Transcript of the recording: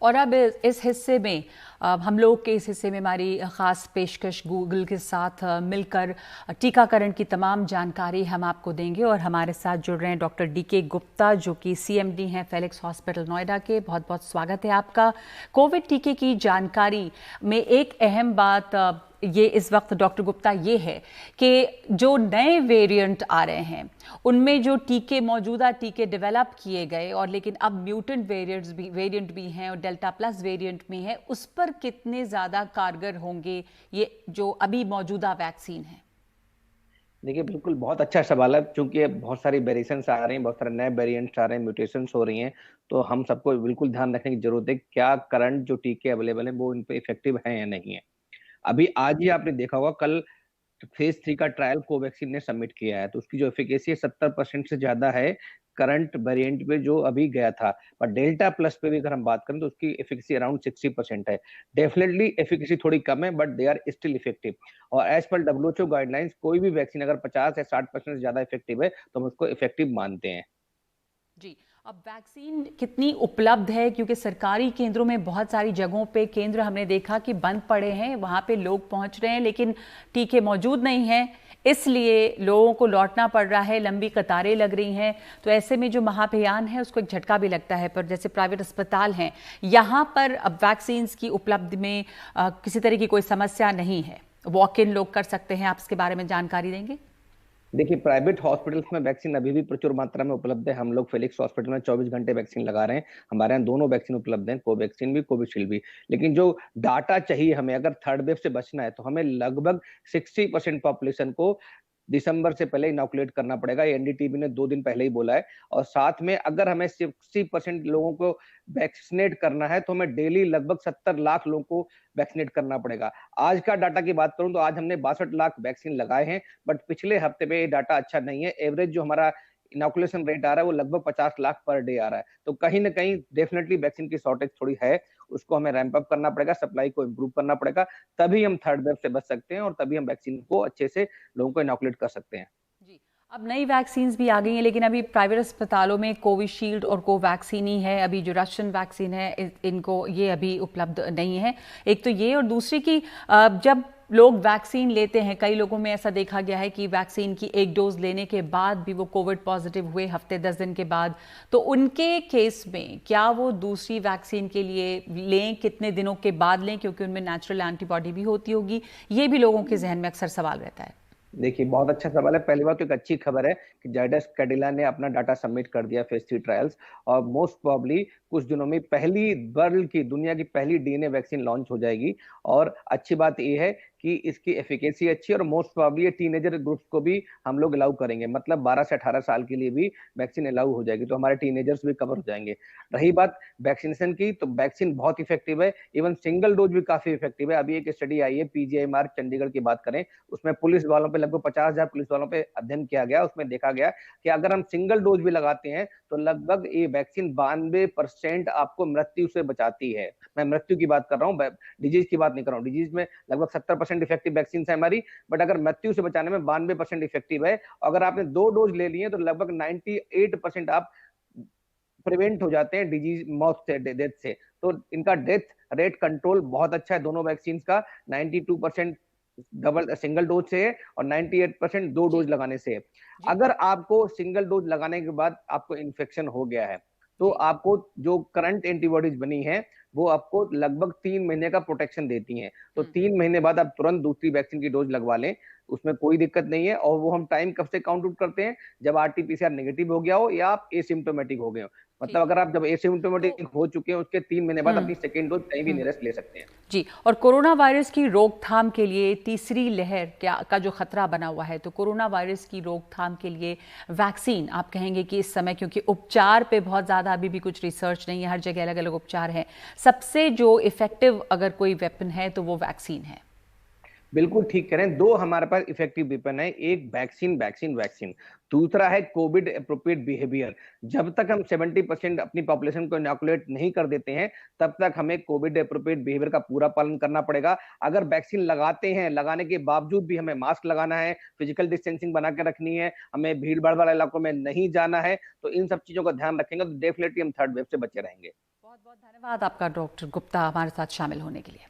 और अब इस हिस्से में हम लोग के इस हिस्से में हमारी ख़ास पेशकश गूगल के साथ मिलकर टीकाकरण की तमाम जानकारी हम आपको देंगे। और हमारे साथ जुड़ रहे हैं डॉक्टर डीके गुप्ता, जो कि सीएमडी हैं फेलिक्स हॉस्पिटल नोएडा के। बहुत बहुत स्वागत है आपका। कोविड टीके की जानकारी में एक अहम बात ये इस वक्त डॉक्टर गुप्ता ये है कि जो नए वेरिएंट आ रहे हैं उनमें जो मौजूदा टीके डेवलप किए गए और लेकिन अब म्यूटेंट वेरिएंट भी हैं और डेल्टा प्लस वेरिएंट भी हैं, उस पर कितने ज़्यादा कारगर होंगे ये जो अभी मौजूदा वैक्सीन है? देखिए, बिल्कुल बहुत अच्छा सवाल है। चूंकि बहुत सारी वेरिएशंस आ रही हैं, बहुत सारे नए वेरिएंट्स आ रहे हैं, म्यूटेशंस हो रही हैं, तो हम सबको बिल्कुल ध्यान रखने की जरूरत है क्या करंट जो टीके अवेलेबल हैं वो इन पे इफेक्टिव हैं या नहीं है। अभी आज ही आपने देखा होगा, कल फेज 3 का ट्रायल कोवैक्सीन ने सबमिट किया है, तो उसकी जो एफिकेसी है 70% से ज्यादा है करंट वेरिएंट पे जो अभी गया था। पर डेल्टा प्लस पे भी अगर हम बात करें तो उसकी एफिकेसी अराउंड 60% है। डेफिनेटली एफिकेसी थोड़ी कम है, but they are still effective. और एज पर डब्ल्यूएचओ गाइडलाइंस, कोई भी वैक्सीन अगर 50 या 60% से ज्यादा इफेक्टिव है तो हम उसको इफेक्टिव मानते हैं। जी, अब वैक्सीन कितनी उपलब्ध है? क्योंकि सरकारी केंद्रों में बहुत सारी जगहों पे केंद्र हमने देखा कि बंद पड़े हैं, वहां पे लोग पहुंच रहे हैं लेकिन टीके मौजूद नहीं हैं, इसलिए लोगों को लौटना पड़ रहा है, लंबी कतारें लग रही हैं। तो ऐसे में जो महाभियान है उसको एक झटका भी लगता है। पर जैसे प्राइवेट अस्पताल हैं, यहाँ पर अब वैक्सीन की उपलब्धि में किसी तरह की कोई समस्या नहीं है, वॉक इन लोग कर सकते हैं। आप इसके बारे में जानकारी देंगे? देखिए, प्राइवेट हॉस्पिटल्स में वैक्सीन अभी भी प्रचुर मात्रा में उपलब्ध है। हम लोग फेलिक्स हॉस्पिटल में 24 घंटे वैक्सीन लगा रहे हैं। हमारे यहाँ दोनों वैक्सीन उपलब्ध हैं, कोवैक्सीन भी, कोविशील्ड भी। लेकिन जो डाटा चाहिए हमें, अगर थर्ड वेव से बचना है तो हमें लगभग 60% पॉपुलेशन को दिसंबर से पहले इनॉकुलेट करना पड़ेगा। ये एनडीटीवी ने 2 दिन पहले ही बोला है। और साथ में अगर हमें 60% लोगों को वैक्सीनेट करना है तो हमें डेली लगभग 70 लाख लोगों को वैक्सीनेट करना पड़ेगा। आज का डाटा की बात करूं तो आज हमने 62 लाख वैक्सीन लगाए हैं, बट पिछले हफ्ते में ये डाटा अच्छा नहीं है। एवरेज जो हमारा इनॉकुलेशन रेट आ रहा है वो लगभग 50 लाख पर डे आ रहा है। तो कहीं ना कहीं डेफिनेटली वैक्सीन की शॉर्टेज थोड़ी है, उसको हमें रैंप अप करना पड़ेगा, सप्लाई को इम्प्रूव करना पड़ेगा, तभी हम थर्ड वेव से बच सकते हैं और तभी हम वैक्सीन को अच्छे से लोगों को इनॉकुलेट कर सकते हैं। जी, अब नई वैक्सीन्स भी आ गई हैं लेकिन अभी प्राइवेट अस्पतालों में कोविशील्ड और कोवैक्सीन ही है। अभी जो रशियन वैक्सीन है इनको ये अभी उपलब्ध नहीं है। एक तो ये, और दूसरी की जब लोग वैक्सीन लेते हैं, कई लोगों में ऐसा देखा गया है कि वैक्सीन की एक डोज लेने के बाद भी वो कोविड पॉजिटिव हुए हफ्ते 10 दिन के बाद, तो उनके केस में क्या वो दूसरी वैक्सीन के लिए लें, कितने दिनों के बाद लें, क्योंकि उनमें नेचुरल एंटीबॉडी भी होती होगी? ये भी लोगों के जहन में अक्सर सवाल रहता है। देखिए, बहुत अच्छा सवाल है। पहली बात तो एक अच्छी खबर है कि जायडस कैडिला ने अपना डाटा सबमिट कर दिया फेज 3 ट्रायल्स, और मोस्ट प्रोबेबली कुछ दिनों में पहली वर्ल्ड की, दुनिया की पहली डीएनए वैक्सीन लॉन्च हो जाएगी। और अच्छी बात यह है कि इसकी एफिकेसी अच्छी है, और मोस्ट प्रोबेबली ये टीनेजर ग्रुप्स को भी हम लोग अलाउ करेंगे। मतलब 12 से 18 साल के लिए भी वैक्सीन अलाउ हो जाएगी, तो हमारे टीनेजर्स भी कवर हो जाएंगे। रही बात वैक्सीनेशन की, तो वैक्सीन बहुत इफेक्टिव है, इवन सिंगल डोज भी काफी इफेक्टिव है। अभी एक स्टडी आई है पीजीआईएमआर चंडीगढ़ की बात करें, उसमें पुलिस वालों पे लगभग 50,000 पुलिस वालों पे अध्ययन किया गया। उसमें देखा गया कि अगर हम सिंगल डोज भी लगाते हैं तो लगभग ये वैक्सीन 92% आपको मृत्यु से बचाती है। मैं मृत्यु की बात कर रहा हूँ, डिजीज की बात नहीं कर रहा हूँ। डिजीज में लगभग 70% इफेक्टिव वैक्सीन है हमारी, बट अगर मृत्यु से बचाने में 92% इफेक्टिव है। अगर आपने 2 डोज ले लिए तो लगभग 98% आप प्रिवेंट हो जाते हैं डिजीज, मौत से, डेथ से। तो इनका डेथ रेट कंट्रोल बहुत अच्छा है दोनों वैक्सीन का। 92% डबल सिंगल डोज से है और 98% 2 जी डोज लगाने से है। जी अगर आपको सिंगल डोज लगाने के बाद आपको इन्फेक्शन हो गया है तो जी आपको जो करंट एंटीबॉडीज बनी है वो आपको लगभग 3 महीने का प्रोटेक्शन देती हैं। तो 3 महीने बाद आप तुरंत दूसरी वैक्सीन की डोज लगवा लें, उसमें कोई दिक्कत नहीं है। और वो हम टाइम कब से काउंट आउट करते हैं, जब आरटीपीसीआर नेगेटिव हो गया हो या आप एसिम्टोमेटिक हो गए हो। मतलब ठीक है। अगर आप जब तो एसिम्टोमेटिक हो चुके हैं उसके 3 महीने बाद अपनी सेकेंड डोज कहीं भी हम्म नियरेस्ट ले सकते हैं। जी, और कोरोना वायरस की रोकथाम के लिए तीसरी लहर क्या का जो खतरा बना हुआ है, तो कोरोना वायरस की रोकथाम के लिए वैक्सीन आप कहेंगे कि इस समय, क्योंकि उपचार पे बहुत ज़्यादा अभी भी कुछ रिसर्च नहीं है, हर जगह अलग अलग उपचार हैं, सबसे जो इफेक्टिव अगर कोई वेपन है तो वो वैक्सीन है? बिल्कुल ठीक कह रहे हैं। दो हमारे पास इफेक्टिव वेपन है, एक वैक्सीन वैक्सीन वैक्सीन, दूसरा है कोविड अप्रोप्रिएट बिहेवियर। जब तक हम 70% अपनी पॉपुलेशन को इनॉकुलेट नहीं कर देते हैं तब तक हमें कोविड अप्रोप्रिएट बिहेवियर का पूरा पालन करना पड़ेगा। अगर वैक्सीन लगाते हैं, लगाने के बावजूद भी हमें मास्क लगाना है, फिजिकल डिस्टेंसिंग बना के रखनी है, हमें भीड़ भाड़ वाले इलाकों में नहीं जाना है, तो इन सब चीजों का ध्यान रखेंगे तो डेफिनेटली हम थर्ड वेव से बचे रहेंगे। बहुत बहुत धन्यवाद आपका डॉक्टर गुप्ता हमारे साथ शामिल होने के लिए।